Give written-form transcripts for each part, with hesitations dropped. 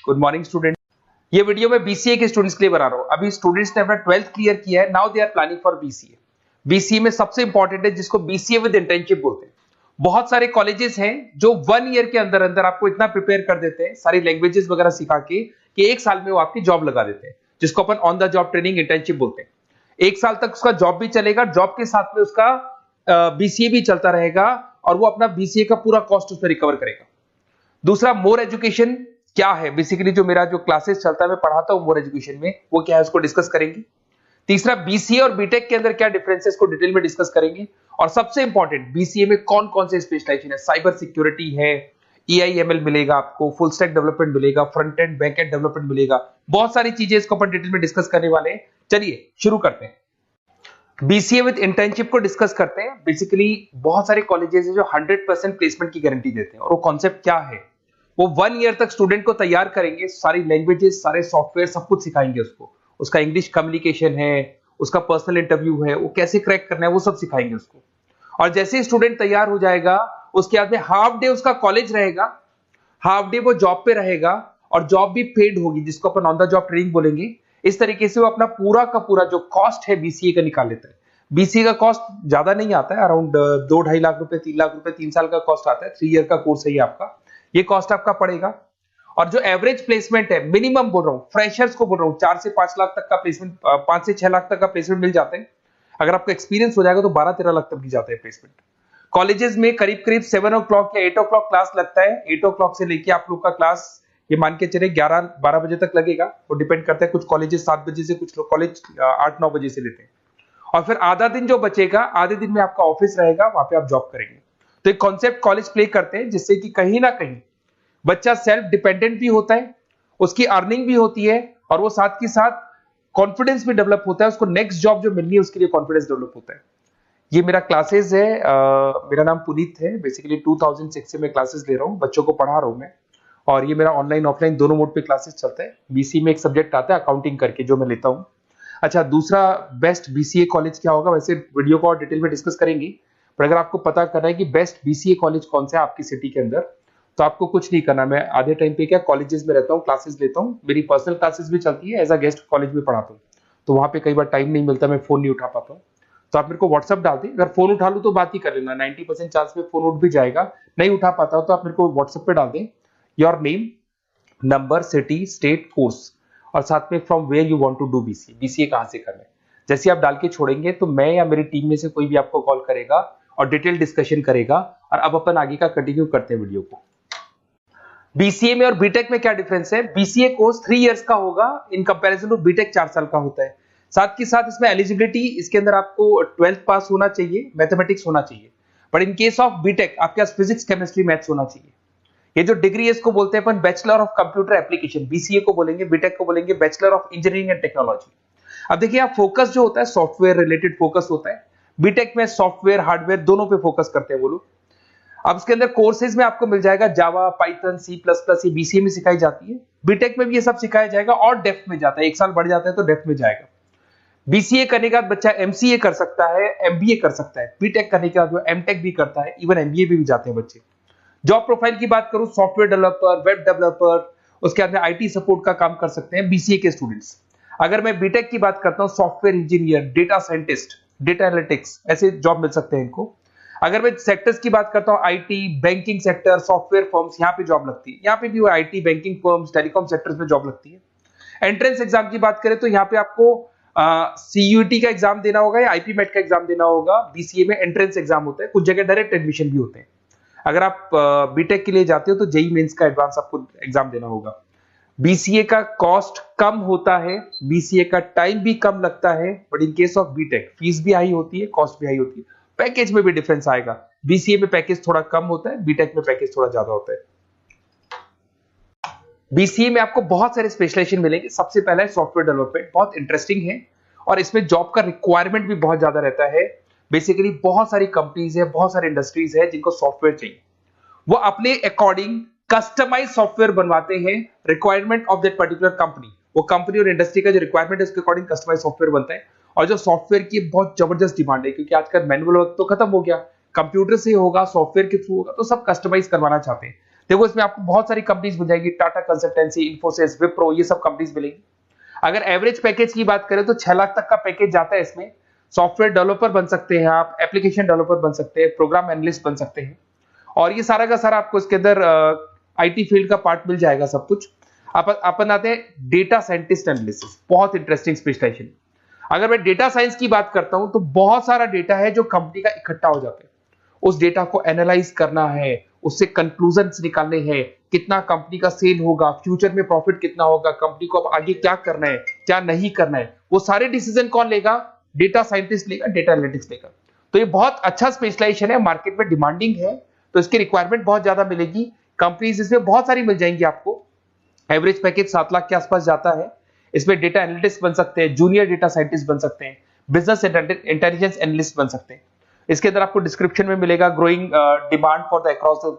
Good morning student. ये video मैं BCA के स्टूडेंट्स के लिए बना रहा हूं। अभी स्टूडेंट्स ने अपना 12th क्लियर किया है, now they are planning for BCA. BCA में सबसे इंपॉर्टेंट है जिसको बीसीए विद इंटर्नशिप बोलते हैं। बहुत सारे कॉलेजेस हैं जो 1 ईयर के अंदर अंदर आपको इतना प्रिपेयर कर देते हैं, सारी लैंग्वेजेस वगैरह सिखा के, कि 1 साल में वो आपकी जॉब लगा देते हैं, जिसको अपन on the job training internship बोलते हैं। 1 साल तक उसका जॉब भी चलेगा, जॉब के साथ में उसका बीसीए भी चलता रहेगा और वो अपना बीसीए का पूरा कॉस्ट उसमें रिकवर करेगा। दूसरा, मोर एजुकेशन क्या है, बेसिकली जो मेरा जो क्लासेस चलता है मैं पढ़ाता हूं मोर एजुकेशन में, वो क्या है उसको डिस्कस करेंगे। तीसरा, बीसीए और बीटेक के अंदर क्या डिफरेंसेस को डिटेल में डिस्कस करेंगे। और सबसे इंपॉर्टेंट, बीसीए में कौन कौन से स्पेशलाइजेशन है, साइबर सिक्योरिटी है, ईआईएमएल मिलेगा आपको, फुल स्टैक डेवलपमेंट मिलेगा, front end back and development मिलेगा, बहुत सारी चीजें इसको अपन डिटेल में डिस्कस करने वाले हैं। चलिए शुरू करते हैं। बीसीए विद इंटर्नशिप को डिस्कस करते हैं। बेसिकली बहुत सारे कॉलेजेस हैं जो 100% प्लेसमेंट की गारंटी देते हैं, और वो कॉन्सेप्ट क्या है, वो 1 ईयर तक स्टूडेंट को तैयार करेंगे, सारी लैंग्वेजेस, सारे सॉफ्टवेयर, सब कुछ सिखाएंगे उसको। उसका इंग्लिश कम्युनिकेशन है, उसका पर्सनल इंटरव्यू है, वो कैसे क्रैक करना है, वो सब सिखाएंगे उसको। और जैसे ही स्टूडेंट तैयार हो जाएगा, उसके बाद में हाफ डे उसका कॉलेज रहेगा, हाफ डे वो जॉब पे रहेगा, और जॉब भी पेड होगी, जिसको अपन ऑन द जॉब ट्रेनिंग बोलेंगे। इस तरीके से वो अपना पूरा का पूरा जो कॉस्ट है बीसीए का निकाल लेता है। बीसीए का कॉस्ट ज्यादा नहीं आता है, अराउंड 2-2.5 लाख रुपए, 3 लाख रुपए 3 साल का कॉस्ट आता है। 3 ईयर का कोर्स है ये आपका, ये कॉस्ट आपका पड़ेगा। और जो एवरेज प्लेसमेंट है, मिनिमम बोल रहा हूँ, फ्रेशर्स को बोल रहा हूँ, 4 से 5 लाख तक का प्लेसमेंट, 5 से 6 लाख तक का प्लेसमेंट मिल जाते हैं। अगर आपका एक्सपीरियंस हो जाएगा तो 12-13 लाख तक भी जाता है प्लेसमेंट। कॉलेजेस में करीब करीब 7 o'clock या 8 o'clock क्लास लगता है। 8 o'clock से लेके आप लोग का क्लास, ये मान के चले 11-12 बजे तक लगेगा। वो डिपेंड करता है, कुछ कॉलेजेस 7 बजे से, कुछ लोग कॉलेज 8-9 बजे से लेते हैं। और फिर आधा दिन जो बचेगा, आधे दिन में आपका ऑफिस रहेगा, वहां पे आप जॉब करेंगे। तो एक कॉन्सेप्ट कॉलेज प्ले करते हैं, जिससे कि कहीं ना कहीं बच्चा सेल्फ डिपेंडेंट भी होता है, उसकी अर्निंग भी होती है, और वो साथ के साथ कॉन्फिडेंस भी डेवलप होता है। उसको नेक्स्ट जॉब जो मिलनी है उसके लिए कॉन्फिडेंस डेवलप होता है। ये मेरा क्लासेस है, मेरा नाम पुनीत है। बेसिकली 2006 से मैं क्लासेस ले रहा हूँ, बच्चों को पढ़ा रहा हूँ मैं। और ये मेरा ऑनलाइन ऑफलाइन दोनों मोड पे क्लासेस चलता है। बीसी में एक सब्जेक्ट आता है अकाउंटिंग करके, जो मैं लेता हूँ। अच्छा, दूसरा, बेस्ट बीसीए कॉलेज क्या होगा, वैसे वीडियो को और डिटेल में डिस्कस करेंगे, पर अगर आपको पता करना है कि बेस्ट बीसीए कॉलेज कौन सा है आपकी सिटी के अंदर, तो आपको कुछ नहीं करना। मैं आधे टाइम पे क्या कॉलेजेस में रहता हूँ, क्लासेस लेता हूँ, मेरी पर्सनल क्लासेस भी चलती है, एज अ गेस्ट कॉलेज में पढ़ाता हूँ। तो वहां पे कई बार टाइम नहीं मिलता, मैं फोन नहीं उठा पाता हूँ, तो आप मेरे को व्हाट्सअप डाल दें। अगर फोन उठा लूँ तो बात ही कर लेना, 90% चांस में फोन उठ भी जाएगा। नहीं उठा पाता हूँ तो आप मेरे को व्हाट्सएप पे डाल दें, your name, number, city, state, course, और साथ में from where you want to do BCA, BCA कहां से करना है। जैसे आप डाल के छोड़ेंगे तो मैं या मेरी टीम में से कोई भी आपको कॉल करेगा और डिटेल डिस्कशन करेगा। और अब अपन आगे का कंटिन्यू करते हैं वीडियो को। बीसीए में और बीटेक में क्या डिफरेंस है। बीसीए कोर्स 3 इयर्स का होगा, इन कंपैरिजन टू बीटेक 4 साल का होता है। साथ के साथ इसमें एलिजिबिलिटी, इसके अंदर आपको 12th पास होना चाहिए, मैथमेटिक्स होना चाहिए। But in case of BTech आपके पास फिजिक्स, केमिस्ट्री, मैथ्स होना चाहिए। ये जो डिग्री है इसको बोलते हैं अपन bachelor of computer application. BCA को बोलेंगे, बीटेक को बोलेंगे bachelor of engineering and technology. अब देखिए, आप फोकस जो होता है सॉफ्टवेयर रिलेटेड फोकस होता है। बीटेक में सॉफ्टवेयर, हार्डवेयर दोनों पे फोकस करते हैं वो लोग। अब इसके अंदर कोर्सेज में आपको मिल जाएगा जावा, पाइथन, सी प्लस प्लस, ये बीसीए में सिखाई जाती है। बीटेक में भी ये सब सिखाया जाएगा, और डेप्थ में जाता है, 1 साल बढ़ जाता है तो डेप्थ में जाएगा। बीसीए करने के बाद बच्चा एमसीए कर सकता है, एमबीए कर सकता है। बीटेक करने के बाद वो एमटेक भी करता है, इवन एमबीए भी जाते हैं बच्चे। जॉब प्रोफाइल की बात करूं, सॉफ्टवेयर डेवलपर, वेब डेवलपर, उसके बाद में आईटी सपोर्ट का काम कर सकते हैं बीसीए के स्टूडेंट्स। अगर मैं बीटेक की बात करता हूं, software engineer, data scientist, data analytics, ऐसे जॉब मिल सकते हैं इनको। अगर मैं सेक्टर्स की बात करता हूं, IT, banking sector, software firms, यहाँ पे जॉब लगती है। यहाँ पे भी वो IT, banking firms, telecom sectors में जॉब लगती है। एंट्रेंस एग्जाम की बात करें तो यहाँ पे आपको सीयूटी का एग्जाम देना होगा या आईपी मेट का एग्जाम देना होगा। बीसीए में एंट्रेंस एग्जाम होता है, कुछ जगह डायरेक्ट एडमिशन भी होते हैं। अगर आप बीटेक के लिए जाते हो तो जेई मेंस का एडवांस आपको एग्जाम देना होगा। बीसीए का कॉस्ट कम होता है, बीसीए का टाइम भी कम लगता है, but in case of BTech fees भी हाई होती है, कॉस्ट भी हाई होती है, पैकेज में भी डिफरेंस आएगा। बीसीए में पैकेज थोड़ा कम होता है, बीटेक में पैकेज थोड़ा ज्यादा होता है। बीसीए में आपको बहुत सारे स्पेशलाइजेशन मिलेंगे। सबसे पहला है सॉफ्टवेयर डेवलपमेंट, बहुत इंटरेस्टिंग है, और इसमें जॉब का रिक्वायरमेंट भी बहुत ज्यादा रहता है। बेसिकली बहुत सारी कंपनीज है, बहुत सारी इंडस्ट्रीज है जिनको सॉफ्टवेयर चाहिए, वो अपने अकॉर्डिंग कस्टमाइज सॉफ्टवेयर बनवाते हैं, requirement of that particular company. वो कंपनी और इंडस्ट्री का जो रिक्वायरमेंट है उसके अकॉर्डिंग कस्टमाइज सॉफ्टवेयर बनता है। और जो सॉफ्टवेयर की बहुत जबरदस्त डिमांड है, क्योंकि आजकल मैनुअल वर्क तो खत्म हो गया, कंप्यूटर से होगा, सॉफ्टवेयर के थ्रू होगा, तो सब कस्टमाइज करवाना चाहते हैं। देखो इसमें आपको बहुत सारी कंपनीज मिल जाएगी, टाटा कंसल्टेंसी, इन्फोसिस, विप्रो, ये सब कंपनीज मिलेगी। अगर एवरेज पैकेज की बात करें तो 6 लाख तक का पैकेज जाता है इसमें। सॉफ्टवेयर डेवलपर बन सकते हैं आप, एप्लीकेशन डेवलपर बन सकते हैं, प्रोग्राम एनालिस्ट बन सकते हैं, और ये सारा का सारा आपको इसके अंदर आईटी फील्ड का पार्ट मिल जाएगा सब कुछ। अपन आते हैं डेटा साइंटिस्ट एनालिसिस, बहुत इंटरेस्टिंग स्पेशलाइजेशन। अगर मैं डेटा साइंस की बात करता हूं तो बहुत सारा डेटा है जो कंपनी का इकट्ठा हो जाता है, उस डेटा को एनालाइज करना है, उससे कंक्लूजन्स निकालने हैं, कितना कंपनी का सेल होगा, फ्यूचर में प्रॉफिट कितना होगा, कंपनी को अब आगे क्या करना है, क्या नहीं करना है, वो सारे डिसीजन कौन लेगा? डेटा साइंटिस्ट लेगा, डेटा एनालिटिक्स लेगा। तो ये बहुत अच्छा स्पेशलाइजेशन है, मार्केट में डिमांडिंग है, तो इसकी रिक्वायरमेंट बहुत ज्यादा मिलेगी। कंपनीज इसमें बहुत सारी मिल जाएंगी आपको। एवरेज पैकेज 7 लाख के आसपास जाता है। इसमें डेटा एनालिटिक्स बन सकते हैं, जूनियर डेटा साइंटिस्ट बन सकते हैं, बिजनेस इंटेलिजेंस एनालिस्ट बन सकते हैं। इसके अंदर आपको डिस्क्रिप्शन में मिलेगा growing demand for the across the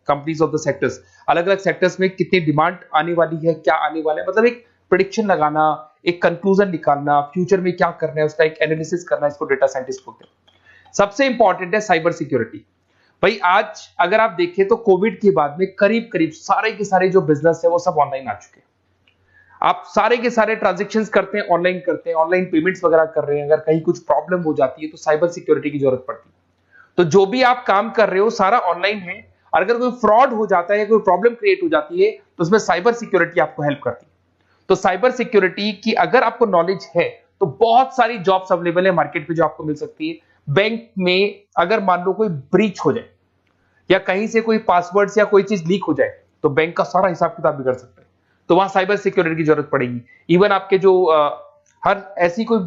companies of the sectors. अलग अलग सेक्टर्स में कितनी डिमांड आने वाली है, क्या आने वाला है, मतलब एक प्रेडिक्शन लगाना, एक कंक्लूजन निकालना, फ्यूचर में क्या करना है उसका एक एनालिसिस करना, इसको डेटा साइंटिस्ट बोलते हैं। सबसे इंपॉर्टेंट है साइबर सिक्योरिटी। भाई आज अगर आप देखें तो कोविड के बाद में करीब करीब सारे के सारे जो बिजनेस है वो सब ऑनलाइन आ चुके हैं। आप सारे के सारे ट्रांजैक्शंस करते हैं, ऑनलाइन करते हैं, ऑनलाइन पेमेंट्स वगैरह कर रहे हैं। अगर कहीं कुछ प्रॉब्लम हो जाती है तो साइबर सिक्योरिटी की जरूरत पड़ती है। तो जो भी आप काम कर रहे हो सारा ऑनलाइन है, और अगर कोई फ्रॉड हो जाता है, कोई प्रॉब्लम क्रिएट हो जाती है तो उसमें साइबर सिक्योरिटी आपको हेल्प करती है। तो साइबर सिक्योरिटी की अगर आपको नॉलेज है तो बहुत सारी जॉब्स अवेलेबल है मार्केट में जो आपको मिल सकती है। बैंक में अगर मान लो कोई ब्रीच हो जाए या कहीं से कोई पासवर्ड्स या कोई चीज लीक हो जाए तो बैंक का सारा हिसाब किताब बिगड़ सकता है, तो वहां साइबर सिक्योरिटी की जरूरत पड़ेगी। इवन आपके जो हर ऐसी कोई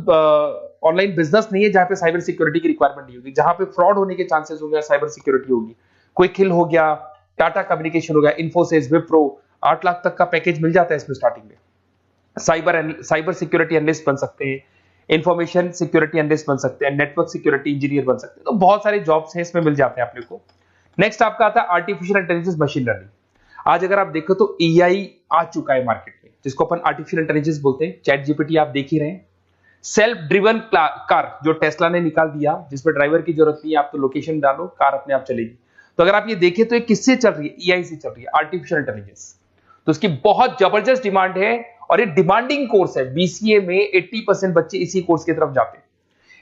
ऑनलाइन बिजनेस नहीं है जहां पे साइबर सिक्योरिटी की रिक्वायरमेंट नहीं होगी, जहां पे फ्रॉड होने के चांसेस होंगे, साइबर सिक्योरिटी होगी। क्विक हिल हो गया, टाटा कम्युनिकेशन हो गया, इन्फोसिस, विप्रो, 8 लाख तक का पैकेज मिल जाता है इसमें स्टार्टिंग में। साइबर सिक्योरिटी एनालिस्ट बन सकते हैं, इंफॉर्मेशन सिक्योरिटी एनालिस्ट बन सकते हैं, नेटवर्क सिक्योरिटी इंजीनियर बन सकते हैं। तो बहुत सारे जॉब्स हैं इसमें मिल जाते हैं अपने को। नेक्स्ट आपका आता है आर्टिफिशियल इंटेलिजेंस, मशीन लर्निंग। आज अगर आप देखो तो एआई आ चुका है मार्केट में, जिसको अपन आर्टिफिशियल इंटेलिजेंस बोलते हैं। चैट जीपीटी आप देख ही रहे हैं। सेल्फ ड्रिवन कार जो टेस्ला ने निकाल दिया, जिसमें ड्राइवर की जरूरत नहीं है, आप तो लोकेशन डालो, कार अपने आप चलेगी। तो अगर आप ये देखें तो ये किससे चल रही है? एआई से चल रही है, आर्टिफिशियल इंटेलिजेंस। तो इसकी बहुत जबरदस्त डिमांड है और ये डिमांडिंग कोर्स है। बीसीए में 80% बच्चे इसी कोर्स की तरफ जाते हैं।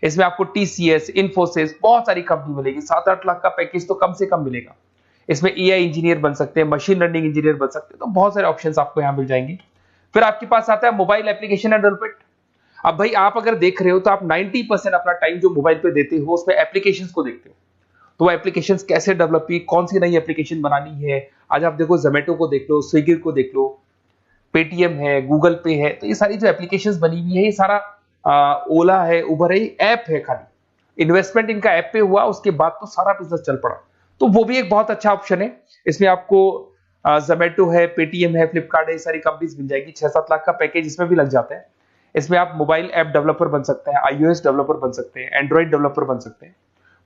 इसमें आपको टीसीएस, इन्फोसिस, बहुत सारी कंपनी मिलेगी। 7-8 लाख का पैकेज तो कम से कम मिलेगा। इसमें एआई इंजीनियर बन सकते हैं, मशीन लर्निंग इंजीनियर बन सकते हैं। तो बहुत सारे ऑप्शंस आपको यहां मिल जाएंगे। फिर आपके पास आता है मोबाइल एप्लीकेशन डेवलपमेंट। अब भाई आप अगर देख रहे हो तो आप 90% अपना टाइम जो मोबाइल पे देते हो उसमें एप्लीकेशंस को देखते हो। तो वो एप्लीकेशंस कैसे डेवलप की, कौन सी नई एप्लीकेशन बनानी है। आज आप देखो जोमेटो को देख लो, स्विगी को देख लो, पेटीएम है, गूगल पे है। तो ये सारी जो एप्लीकेशंस बनी हुई है, ये सारा ओला है, उबर है, ऐप है। खाली इन्वेस्टमेंट इनका ऐप पे हुआ, उसके बाद तो सारा बिजनेस चल पड़ा। तो वो भी एक बहुत अच्छा ऑप्शन है। इसमें आपको जोमेटो है, पेटीएम है, फ्लिपकार्ट है, सारी कंपनीज मिल जाएगी। 6-7 लाख का पैकेज इसमें भी लग जाता है। इसमें आप मोबाइल ऐप डेवलपर बन सकते हैं, आईओएस डेवलपर बन सकते हैं, एंड्रॉइड डेवलपर बन सकते हैं।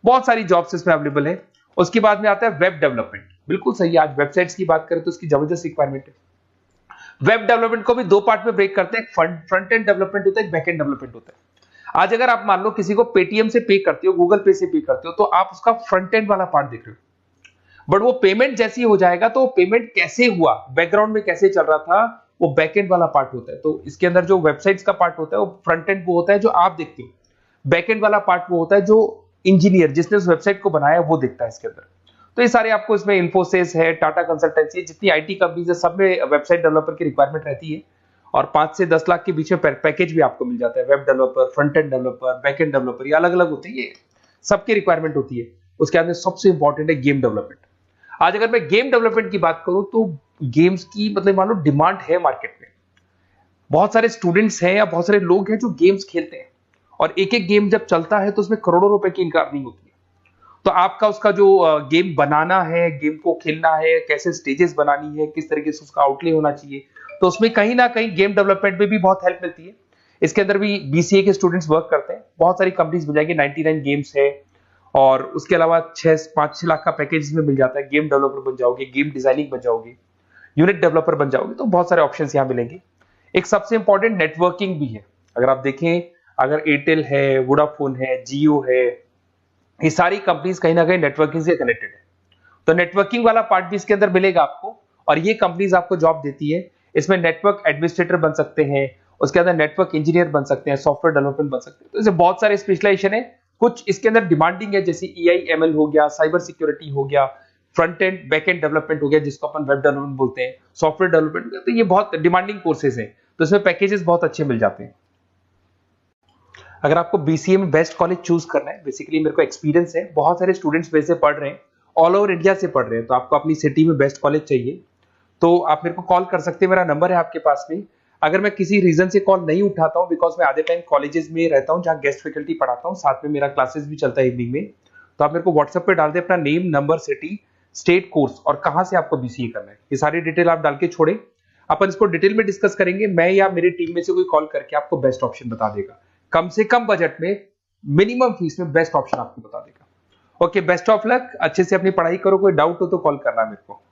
बहुत सारी जॉब्स इसमें अवेलेबल है। उसके बाद में आता है वेब डेवलपमेंट। बिल्कुल सही है, आज वेबसाइट्स की बात करें तो उसकी जबरदस्त रिक्वायरमेंट है। वेब डेवलपमेंट को भी दो पार्ट में ब्रेक करते हैं। फ्रंट एंड डेवलपमेंट होता है, एक बैक एंड डेवलपमेंट होता है। आज अगर आप मान लो किसी को पेटीएम से पे करते हो, गूगल पे से पे करते हो, तो आप उसका फ्रंट एंड वाला पार्ट देख रहे हो। बट वो पेमेंट जैसी हो जाएगा तो पेमेंट कैसे हुआ, बैकग्राउंड में कैसे चल रहा था, वो बैकएंड वाला पार्ट होता है। तो इसके अंदर जो वेबसाइट्स का पार्ट होता है वो फ्रंट एंड वो होता है जो आप देखते हो। बैकएंड वाला पार्ट वो होता है जो इंजीनियर जिसने उस वेबसाइट को बनाया वो देखता है इसके अंदर। तो ये सारे आपको इसमें इन्फोसिस है, टाटा कंसल्टेंसी, जितनी आईटी कंपनीज है, सब में वेबसाइट डेवलपर की रिक्वायरमेंट रहती है। और 5 से 10 लाख के बीच में पैकेज भी आपको मिल जाता है। Web developer, front end developer, back end developer, ये अलग अलग होते हैं, ये सबकी रिक्वायरमेंट होती है। उसके बाद सबसे इंपॉर्टेंट है गेम डेवलपमेंट। आज अगर मैं गेम डेवलपमेंट की बात करूं तो गेम्स की मतलब मान लो डिमांड है मार्केट में। बहुत सारे स्टूडेंट्स हैं या बहुत सारे लोग हैं जो गेम्स खेलते हैं, और एक एक गेम जब चलता है तो उसमें करोड़ों रुपए की इनकम अर्निंग होती है। तो आपका उसका जो गेम बनाना है, गेम को खेलना है, कैसे स्टेजेस बनानी है, किस तरीके से उसका आउटले होना चाहिए, तो उसमें कहीं ना कहीं गेम डेवलपमेंट में भी बहुत हेल्प मिलती है। इसके अंदर भी बीसीए के स्टूडेंट्स वर्क करते हैं। बहुत सारी कंपनीज मिल जाएंगी, 99 गेम्स है, और उसके अलावा 5-6 लाख का पैकेज में मिल जाता है। गेम डेवलपर बन जाओगे, गेम डिजाइनिंग बन जाओगे, यूनिट डेवलपर बन जाओगे, तो बहुत सारे ऑप्शंस यहाँ मिलेंगे। एक सबसे इंपॉर्टेंट नेटवर्किंग भी है। अगर आप देखें, अगर एयरटेल है, वोडाफोन है, जियो है, ये सारी कंपनीज कहीं ना कहीं नेटवर्किंग से कनेक्टेड है। तो नेटवर्किंग वाला पार्ट भी इसके अंदर मिलेगा आपको, और ये कंपनीज आपको जॉब देती है। इसमें नेटवर्क एडमिनिस्ट्रेटर बन सकते हैं, उसके अंदर नेटवर्क इंजीनियर बन सकते हैं, सॉफ्टवेयर डेवलपमेंट बन सकते हैं। तो इसे बहुत सारे स्पेशलाइजेशन है। कुछ इसके अंदर डिमांडिंग है, जैसे EI/ML हो गया, साइबर सिक्योरिटी हो गया, front end back and development हो गया जिसको अपन वेब डेवलपमेंट बोलते हैं, सॉफ्टवेयर डेवलपमेंट। तो ये बहुत डिमांडिंग कोर्सेज हैं, तो इसमें पैकेजेस बहुत अच्छे मिल जाते हैं। अगर आपको BCA में बेस्ट कॉलेज चूज करना है, बेसिकली मेरे को एक्सपीरियंस है, बहुत सारे स्टूडेंट्स वैसे पढ़ रहे हैं, ऑल ओवर इंडिया से पढ़ रहे हैं, तो आपको अपनी सिटी में बेस्ट कॉलेज चाहिए तो आप मेरे को कॉल कर सकते हैं। मेरा नंबर है आपके पास में। अगर मैं किसी रीजन से कॉल नहीं उठाता हूं, बिकॉज मैं आधे टाइम कॉलेजेस में रहता हूं जहां गेस्ट फैकल्टी पढ़ाता हूं, साथ में मेरा क्लासेस भी चलता है इवनिंग में, तो आप मेरे को व्हाट्सएप पे डाल दें अपना name, number, city, state, course और कहां से आपको BCA करना है, ये सारी डिटेल आप डाल के छोड़े। अपन इसको डिटेल में डिस्कस करेंगे, मैं या मेरी टीम में से कोई कॉल करके आपको बेस्ट ऑप्शन बता देगा, कम से कम बजट में, मिनिमम फीस में बेस्ट ऑप्शन आपको बता देगा। ओके, बेस्ट ऑफ लक, अच्छे से अपनी पढ़ाई करो, कोई डाउट हो तो कॉल करना मेरे को।